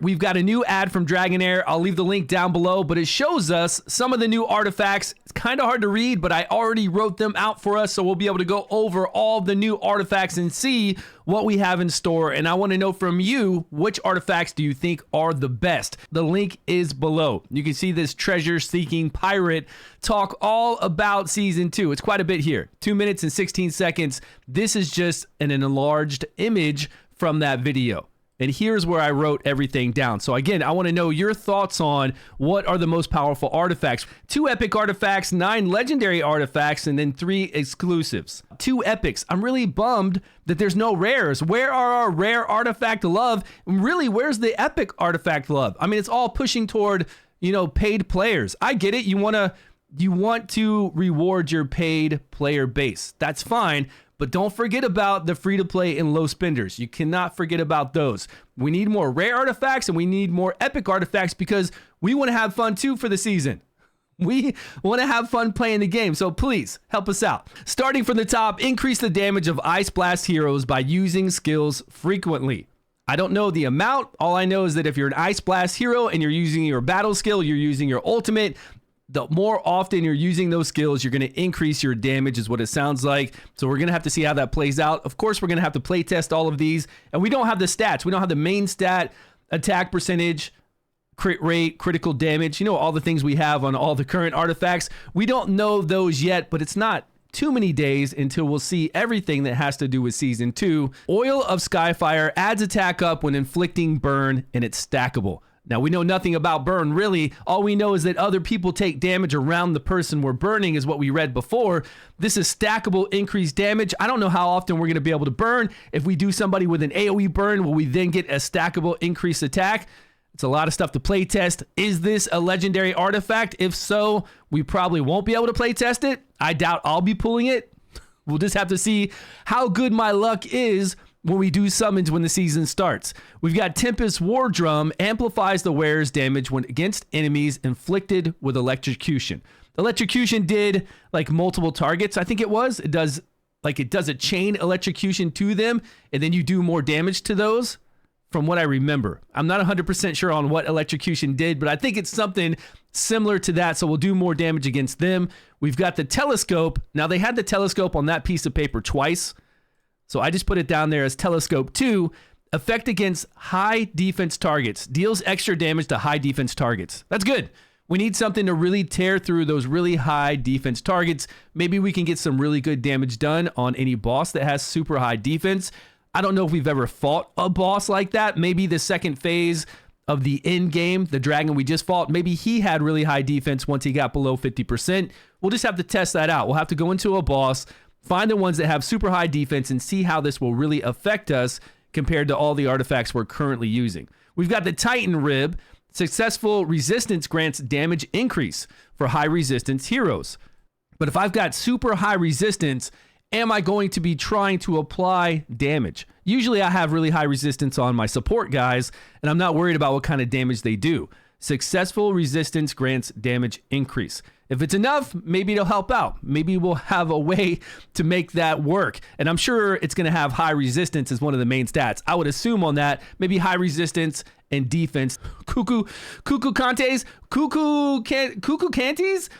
We've got a new ad from Dragonheir. I'll leave the link down below, but it shows us some of the new artifacts. It's kind of hard to read, but I already wrote them out for us, so we'll be able to go over all the new artifacts and see what we have in store. And I want to know from you, which artifacts do you think are the best? The link is below. You can see this treasure-seeking pirate talk all about Season 2. It's quite a bit here. 2 minutes and 16 seconds. This is just an enlarged image from that video. And here's where I wrote everything down. So again, I want to know your thoughts on what are the most powerful artifacts. 2 epic artifacts, 9 legendary artifacts, and then 3 exclusives. 2 epics. I'm really bummed that there's no rares. Where are our rare artifact love? And really, where's the epic artifact love? I mean, it's all pushing toward, paid players. I get it. You want to reward your paid player base. That's fine. But don't forget about the free-to-play and low spenders. You cannot forget about those. We need more rare artifacts and we need more epic artifacts because we want to have fun too for the season. We want to have fun playing the game, so please help us out. Starting from the top, increase the damage of Ice Blast heroes by using skills frequently. I don't know the amount. All I know is that if you're an Ice Blast hero and you're using your battle skill, you're using your ultimate, the more often you're using those skills, you're going to increase your damage is what it sounds like. So we're going to have to see how that plays out. Of course, we're going to have to play test all of these. And we don't have the stats. We don't have the main stat, attack percentage, crit rate, critical damage. All the things we have on all the current artifacts. We don't know those yet, but it's not too many days until we'll see everything that has to do with Season 2. Oil of Skyfire adds attack up when inflicting burn, and it's stackable. Now, we know nothing about burn, really. All we know is that other people take damage around the person we're burning is what we read before. This is stackable increased damage. I don't know how often we're going to be able to burn. If we do somebody with an AoE burn, will we then get a stackable increased attack? It's a lot of stuff to play test. Is this a legendary artifact? If so, we probably won't be able to play test it. I doubt I'll be pulling it. We'll just have to see how good my luck is when we do summons when the season starts. We've got Tempest War Drum, amplifies the wearer's damage when against enemies inflicted with electrocution. Electrocution did like multiple targets, I think it was. It does a chain electrocution to them, and then you do more damage to those from what I remember. I'm not 100% sure on what electrocution did, but I think it's something similar to that, so we'll do more damage against them. We've got the Telescope. Now, they had the Telescope on that piece of paper twice, so I just put it down there as Telescope 2. Effect against high defense targets. Deals extra damage to high defense targets. That's good. We need something to really tear through those really high defense targets. Maybe we can get some really good damage done on any boss that has super high defense. I don't know if we've ever fought a boss like that. Maybe the second phase of the end game, the dragon we just fought, maybe he had really high defense once he got below 50%. We'll just have to test that out. We'll have to go into a boss, find the ones that have super high defense, and see how this will really affect us compared to all the artifacts we're currently using. We've got the Titan Rib. Successful resistance grants damage increase for high resistance heroes. But if I've got super high resistance, am I going to be trying to apply damage? Usually I have really high resistance on my support guys, and I'm not worried about what kind of damage they do. Successful resistance grants damage increase. If it's enough, maybe it'll help out. Maybe we'll have a way to make that work. And I'm sure it's going to have high resistance as one of the main stats. I would assume on that, maybe high resistance and defense. Cuckoo Canties,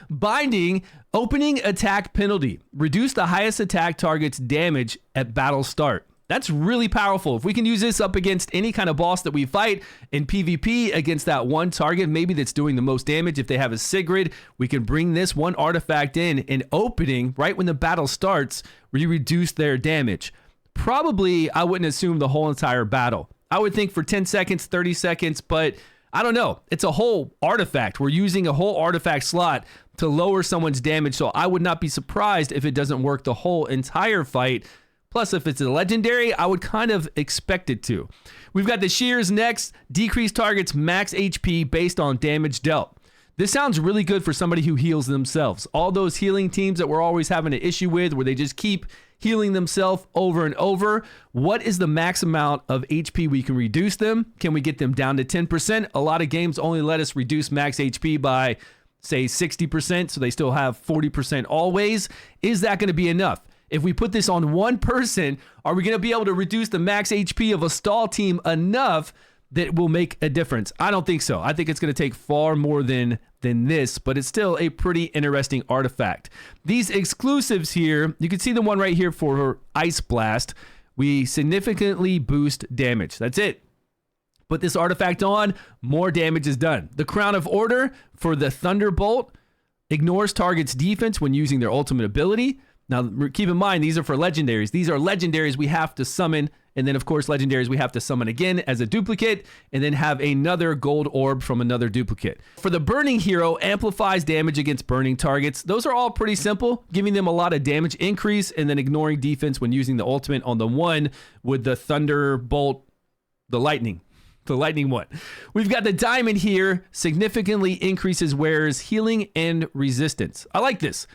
binding, opening attack penalty. Reduce the highest attack target's damage at battle start. That's really powerful. If we can use this up against any kind of boss that we fight in PvP against that one target, maybe that's doing the most damage. If they have a Sigrid, we can bring this one artifact in and opening right when the battle starts, we reduce their damage. Probably, I wouldn't assume the whole entire battle. I would think for 10 seconds, 30 seconds, but I don't know. It's a whole artifact. We're using a whole artifact slot to lower someone's damage, so I would not be surprised if it doesn't work the whole entire fight. Plus, if it's a legendary, I would kind of expect it to. We've got the Shears next. Decrease target's max HP based on damage dealt. This sounds really good for somebody who heals themselves. All those healing teams that we're always having an issue with where they just keep healing themselves over and over. What is the max amount of HP we can reduce them? Can we get them down to 10%? A lot of games only let us reduce max HP by, say, 60%, so they still have 40% always. Is that going to be enough? If we put this on one person, are we going to be able to reduce the max HP of a stall team enough that will make a difference? I don't think so. I think it's going to take far more than this, but it's still a pretty interesting artifact. These exclusives here, you can see the one right here for Ice Blast. We significantly boost damage. That's it. Put this artifact on, more damage is done. The Crown of Order for the Thunderbolt ignores target's defense when using their ultimate ability. Now, keep in mind, these are for legendaries. These are legendaries we have to summon, and then, of course, legendaries we have to summon again as a duplicate, and then have another gold orb from another duplicate. For the Burning Hero, amplifies damage against burning targets. Those are all pretty simple, giving them a lot of damage increase, and then ignoring defense when using the ultimate on the one with the Thunderbolt, the lightning one. We've got the Diamond here, significantly increases wearers' healing and resistance. I like this.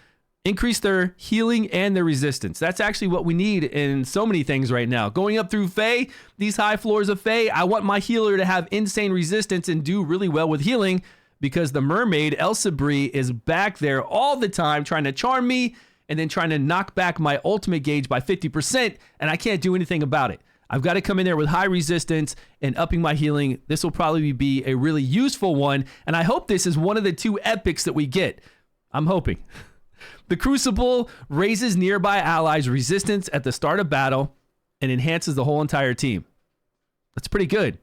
Increase their healing and their resistance. That's actually what we need in so many things right now. Going up through Fae, these high floors of Fae, I want my healer to have insane resistance and do really well with healing, because the mermaid, Elsa Brie, is back there all the time trying to charm me and then trying to knock back my ultimate gauge by 50%, and I can't do anything about it. I've got to come in there with high resistance and upping my healing. This will probably be a really useful one, and I hope this is one of the 2 epics that we get. I'm hoping. The Crucible raises nearby allies' resistance at the start of battle and enhances the whole entire team. That's pretty good.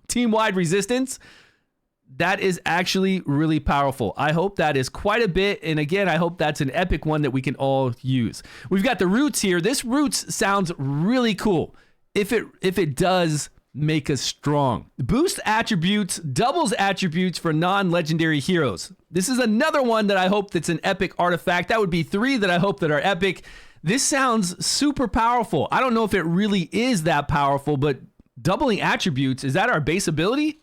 Team-wide resistance, that is actually really powerful. I hope that is quite a bit, and again, I hope that's an epic one that we can all use. We've got the Roots here. This Roots sounds really cool. If it does make us strong. Boost attributes, doubles attributes for non-legendary heroes. This is another one that I hope that's an epic artifact. That would be 3 that I hope that are epic. This sounds super powerful. I don't know if it really is that powerful, but doubling attributes, is that our base ability?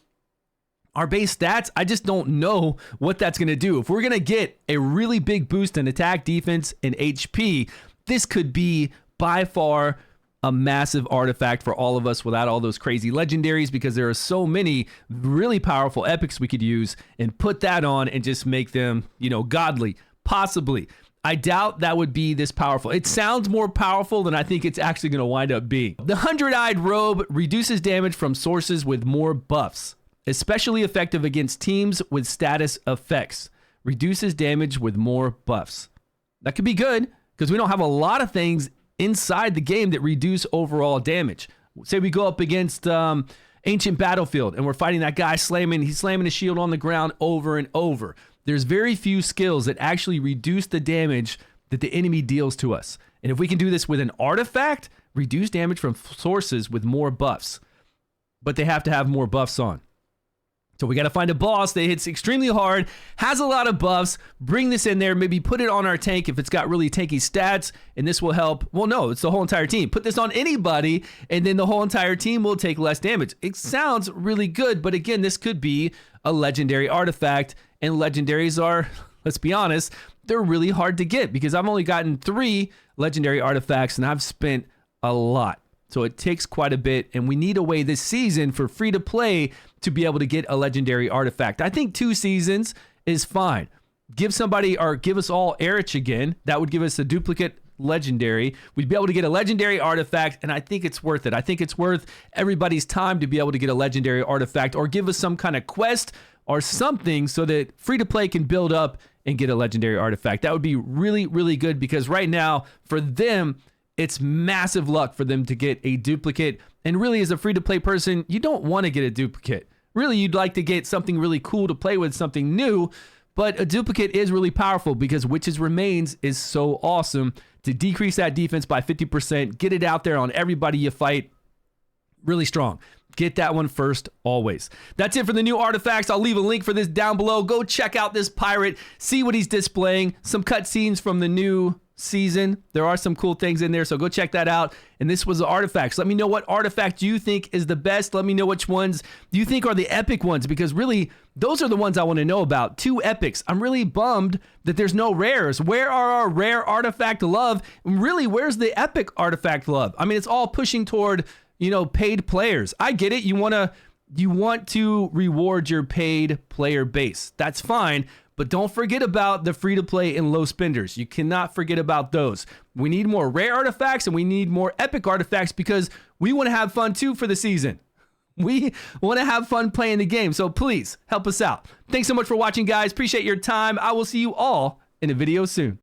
Our base stats? I just don't know what that's going to do. If we're going to get a really big boost in attack, defense, and HP, this could be by far a massive artifact for all of us without all those crazy legendaries, because there are so many really powerful epics we could use and put that on and just make them, godly. Possibly. I doubt that would be this powerful. It sounds more powerful than I think it's actually going to wind up being. The 100-Eyed Robe reduces damage from sources with more buffs, especially effective against teams with status effects. Reduces damage with more buffs. That could be good, because we don't have a lot of things inside the game that reduce overall damage. Say we go up against Ancient Battlefield and we're fighting that guy he's slamming his shield on the ground over and over. There's very few skills that actually reduce the damage that the enemy deals to us. And if we can do this with an artifact, reduce damage from sources with more buffs. But they have to have more buffs on. So we got to find a boss that hits extremely hard, has a lot of buffs, bring this in there, maybe put it on our tank if it's got really tanky stats, and this will help. Well, no, it's the whole entire team. Put this on anybody, and then the whole entire team will take less damage. It sounds really good, but again, this could be a legendary artifact, and legendaries are, let's be honest, they're really hard to get, because I've only gotten 3 legendary artifacts, and I've spent a lot. So it takes quite a bit, and we need a way this season for free to play to be able to get a legendary artifact. I think 2 seasons is fine. Give somebody, or give us all Erich again. That would give us a duplicate legendary. We'd be able to get a legendary artifact, and I think it's worth it. I think it's worth everybody's time to be able to get a legendary artifact, or give us some kind of quest or something so that free to play can build up and get a legendary artifact. That would be really, really good, because right now for them, it's massive luck for them to get a duplicate. And really, as a free-to-play person, you don't want to get a duplicate. Really, you'd like to get something really cool to play with, something new. But a duplicate is really powerful, because Witch's Remains is so awesome to decrease that defense by 50%. Get it out there on everybody you fight. Really strong. Get that one first, always. That's it for the new artifacts. I'll leave a link for this down below. Go check out this pirate. See what he's displaying. Some cutscenes from the new season. There are some cool things in there, so go check that out. And this was the artifacts. Let me know what artifact you think is the best. Let me know which ones you think are the epic ones, because really, those are the ones I want to know about. 2 epics. I'm really bummed that there's no rares. Where are our rare artifact love? And really, where's the epic artifact love? I mean, it's all pushing toward, paid players. I get it. You want to reward your paid player base. That's fine. But don't forget about the free-to-play and low spenders. You cannot forget about those. We need more rare artifacts, and we need more epic artifacts, because we want to have fun too for the season. We want to have fun playing the game, so please help us out. Thanks so much for watching, guys. Appreciate your time. I will see you all in a video soon.